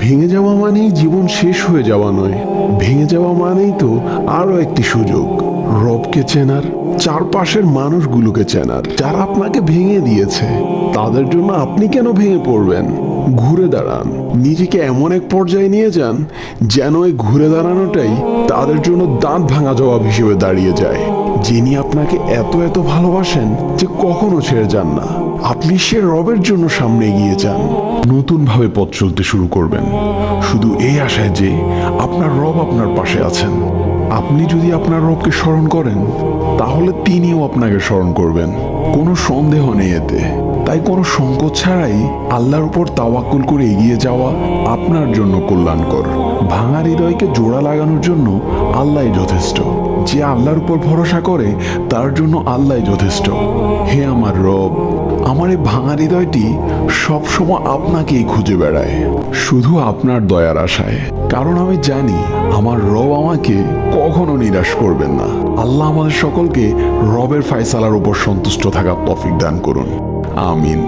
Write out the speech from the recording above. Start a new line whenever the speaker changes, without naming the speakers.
ভেঙে যাওয়া মানেই জীবন শেষ হয়ে যাওয়া নয়, ভেঙে যাওয়া মানেই তো আরো একটি সুযোগ রবকে চেনার, চারপাশের মানুষগুলোকে চেনার যারা আপনাকে ভেঙে দিয়েছে। তাদের জন্য আপনি কেন ভেঙে পড়বেন? ঘুরে দাঁড়ান, নিজেকে এমন এক পর্যায়ে নিয়ে যান যেন এই ঘুরে দাঁড়ানোটাই তাদের জন্য দাঁত ভাঙা জবাব হিসেবে দাঁড়িয়ে যায়। যিনি আপনাকে এত এত ভালোবাসেন যে কখনো ছেড়ে যান না, আপনি সে রবের জন্য সামনে এগিয়ে যান, নতুন ভাবে পথ চলতে শুরু করবেন, শুধু এই আশায় যে আপনার রব আপনার পাশে আছেন। আপনি যদি আপনার রবকে স্মরণ করেন তাহলে তিনিও আপনাকে স্মরণ করবেন, কোনো সন্দেহ নেই এতে। তাই কোনো সংকোচ ছাড়াই আল্লাহর উপর তাওয়াক্কুল করে এগিয়ে যাওয়া আপনার জন্য কল্যাণকর। ভাঙা হৃদয়কে জোড়া লাগানোর জন্য আল্লাহই যথেষ্ট। যে আল্লাহর উপর ভরসা করে তার জন্য আল্লাহই যথেষ্ট। হে আমার রব, আমার এই ভাঙা হৃদয়টি সবসময় আপনাকেই খুঁজে বেড়ায়, শুধু আপনার দয়ার আশায়। কারণ আমি জানি আমার রব আমাকে কখনো নিরাশ করবেন না। আল্লাহ আমাদের সকলকে রবের ফায়সালার উপর সন্তুষ্ট থাকার তৌফিক দান করুন। আমিন।